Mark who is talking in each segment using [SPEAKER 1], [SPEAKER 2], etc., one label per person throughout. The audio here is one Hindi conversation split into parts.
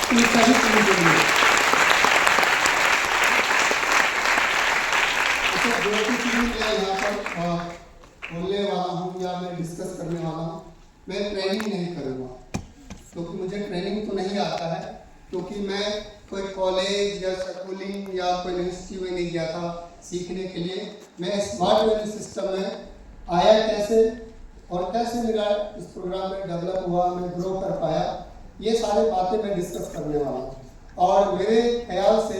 [SPEAKER 1] इन सभी चीज़ों के लिए। अच्छा, जो भी चीज़ें मैं यहाँ पर बोलने वाला हूँ या मैं डिस्कस करने वाला हूँ, मैं ट्रेनिंग नहीं करूँगा, क्योंकि मुझे ट्रेनिंग तो नहीं आता है, क्योंकि मैं कोई कॉलेज या स्कूलिंग या कोई यूनिवर्सिटी में नहीं गया था सीखने के लिए। मैं स्मार्ट वैल्यू सिस्टम में आया कैसे और कैसे मेरा इस प्रोग्राम में डेवलप हुआ, मैं ग्रो कर पाया, ये सारी बातें मैं डिस्कस करने वाला हूँ। और मेरे ख्याल से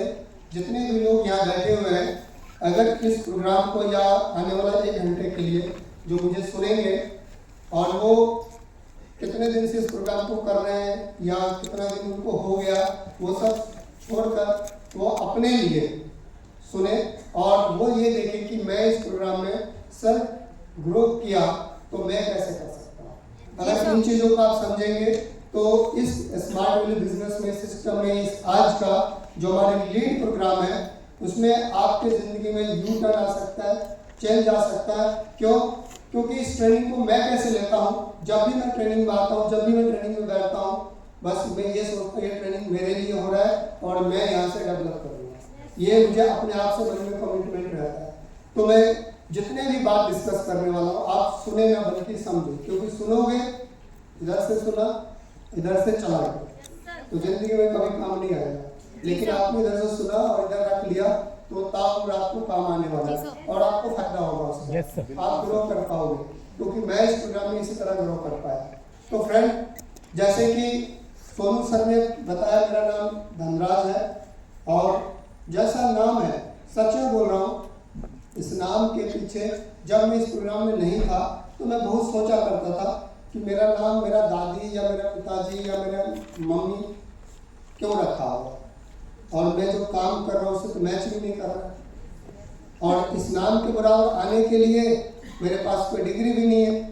[SPEAKER 1] जितने भी लोग यहाँ बैठे हुए हैं, अगर इस प्रोग्राम को या आने वाला 1 घंटे के लिए जो मुझे सुनेंगे और वो कितने दिन से इस प्रोग्राम को कर रहे हैं या कितना दिन उनको हो गया, वो सब छोड़कर वो अपने लिए सुने और वो ये देखें कि मैं इस प्रोग्राम में सर ग्रो किया तो मैं कैसे कर सकता हूँ। अगर इन चीज़ों को आप समझेंगे तो इस स्मार्ट वैल्यू बिजनेस में सिस्टम में इस आज का जो हमारे लीड प्रोग्राम है उसमें आपके ज़िंदगी में यू टर्न आ सकता है, चेंज आ सकता है। क्यों? क्योंकि इस ट्रेनिंग को मैं कैसे लेता हूँ, जब भी मैं ट्रेनिंग में आता हूँ, जब भी मैं ट्रेनिंग में बैठता हूँ, बस मैं ये सोचता हूँ ये ट्रेनिंग मेरे लिए हो रहा है और मैं यहाँ से डेवलप करूँगा, ये मुझे अपने आप से मन में कमिटमेंट रहता है। तो मैं जितने भी बात डिस्कस करने वाला हूँ आप सुने ना बल्कि समझे, क्योंकि सुनोगे, इधर से सुना इधर से चला गया तो जिंदगी में कभी काम नहीं आएगा, लेकिन आपने इधर से सुना और इधर रख लिया तो ताउम्र आपको काम आने वाला है और आपको फायदा होगा उससे। आप ग्रो कर पाओगे, क्योंकि मैं इस प्रोग्राम में इसी तरह ग्रो कर पाया। तो फ्रेंड, जैसे कि सोनू सर ने बताया, मेरा नाम धनराज है और जैसा नाम है, सच में बोल रहा हूँ, इस नाम के पीछे जब मैं इस प्रोग्राम में नहीं था तो मैं बहुत सोचा करता था कि मेरा नाम मेरा दादी या मेरा पिताजी या मेरा मम्मी क्यों रखा होगा और मैं जो काम कर रहा हूँ उससे तो मैच भी नहीं कर रहा और इस नाम के बराबर आने के लिए मेरे पास कोई डिग्री भी नहीं है।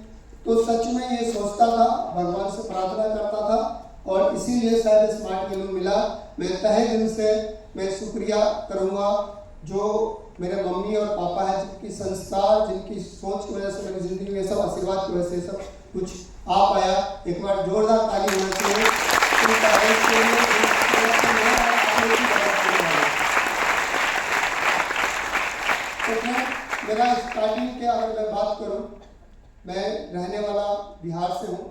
[SPEAKER 1] तो सच में ये सोचता था, भगवान से प्रार्थना करता था और इसीलिए शायद स्मार्ट वैल्यू मिला। मैं तहे दिल से मैं शुक्रिया करूँगा जो मेरे मम्मी और पापा है, जिनकी संस्कार, जिनकी सोच की वजह से मेरी जिंदगी में सब आशीर्वाद की वजह से सब कुछ आ पाया। एक बार जोरदार ताली होना चाहिए। तो मेरा स्टार्टिंग के अगर मैं बात करूं, मैं रहने वाला बिहार से हूं,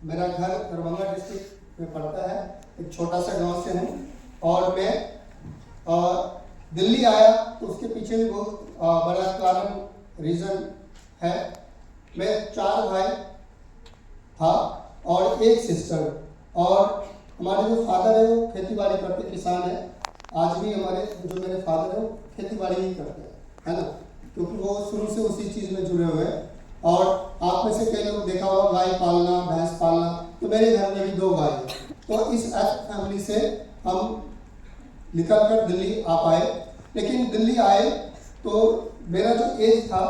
[SPEAKER 1] मेरा घर दरभंगा डिस्ट्रिक्ट में पड़ता है, एक छोटा सा गांव से हूं और मैं दिल्ली आया तो उसके पीछे भी बहुत बड़ा कारण रीज़न है। मैं 4 भाई था और एक सिस्टर, और हमारे जो फादर है वो खेती बाड़ी करते, किसान है। आज भी हमारे जो मेरे फादर है वो खेती बाड़ी ही करते हैं, है ना, क्योंकि वो शुरू से उसी चीज़ में जुड़े हुए हैं। और आप में से कई लोग देखा होगा गाय पालना, भैंस पालना, तो मेरे घर में भी 2 गाय हैं। तो इस फैमिली से हम निकल कर दिल्ली आ पाए। लेकिन दिल्ली आए तो मेरा जो एज था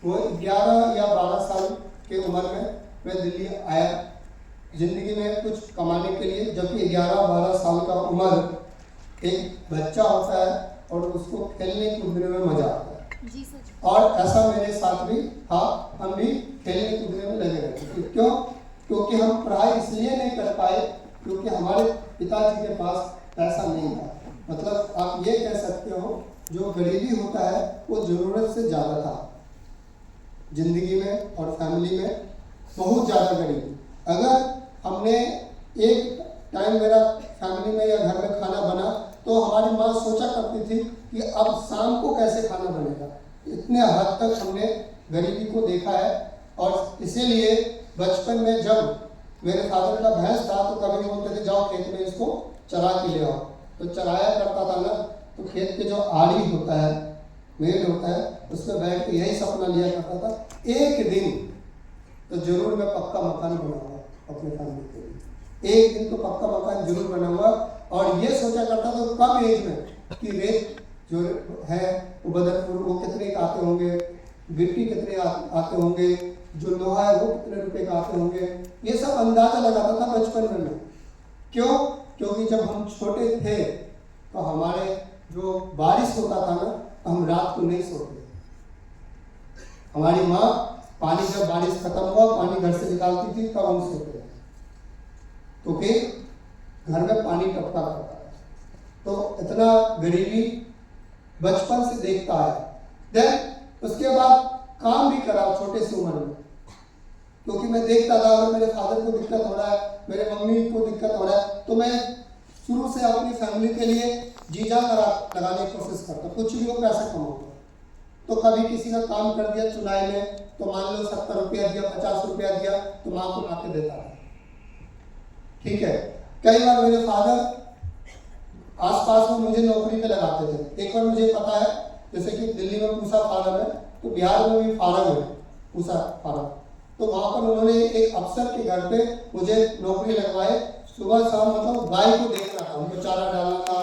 [SPEAKER 1] वो 11 या 12 साल के उम्र में मैं दिल्ली आया ज़िंदगी में कुछ कमाने के लिए, जबकि 11-12 साल का उम्र एक बच्चा होता है और उसको खेलने कूदने में मजा आता है जी सर। और ऐसा मेरे साथ भी था, हम भी खेलने कूदने में लगे रहते थे। क्यों? क्योंकि हम पढ़ाई इसलिए नहीं कर पाए क्योंकि हमारे पिताजी के पास पैसा नहीं था। मतलब आप ये कह सकते हो जो गरीबी होता है वो ज़रूरत से ज़्यादा था जिंदगी में और फैमिली में, बहुत ज़्यादा गरीबी। अगर हमने एक टाइम मेरा फैमिली में या घर में खाना बना तो हमारी माँ सोचा करती थी कि अब शाम को कैसे खाना बनेगा। इतने हद तक हमने गरीबी को देखा है। और इसीलिए बचपन में जब मेरे फादर का भैंस था तो कभी बोलते थे जाओ खेत में इसको चरा के ले आओ, तो चराया करता था ना, तो खेत के जो आड़ी होता है, मेड़ होता है, उसमें बैठ के यही सपना लिया करता था एक दिन तो जरूर मैं पक्का मकान बनाऊंगा अपने फैमिली के लिए, एक दिन तो पक्का मकान जरूर बनाऊंगा। और ये सोचा करता था कम एज में कि रेत जो है वो बदरपुर वो कितने का आते होंगे, गिट्टी कितने आते होंगे, जो लोहा है वो कितने रुपए का आते होंगे, ये सब अंदाजा लगाता था बचपन में मैं। क्यों? क्योंकि जब हम छोटे थे तो हमारे जो बारिश होता था ना, हम रात को नहीं सोते। हमारी माँ पानी, जब बारिश खत्म हुआ पानी घर से निकालती थी तब हम सोते थे। तो फिर घर में पानी टपका करता है। तो इतना गरीबी बचपन से देखता है। देन उसके बाद काम भी करा छोटे से उम्र में, क्योंकि मैं देखता था अगर मेरे फादर को दिक्कत हो रहा है, मेरे मम्मी को दिक्कत हो रहा है, तो मैं शुरू से अपनी फैमिली के लिए जी जान लगाने की कोशिश करता, कुछ भी हो पैसा कमाऊंगा। तो कभी किसी का काम कर दिया चुनाई में, तो मान लो 70 रुपया दिया, 50 रुपया दिया, तो माँ को ला के देता था। ठीक है। कई बार मेरे फादर आसपास में मुझे नौकरी पे लगाते थे। एक बार मुझे पता है, जैसे कि दिल्ली में पूसा फार्म है, तो बिहार में भी फार्म है पूसा फार्म, तो वहां पर उन्होंने एक अफसर के घर पे मुझे नौकरी लगवाए। सुबह शाम मतलब गाय को देखना था, उनको चारा डालना था,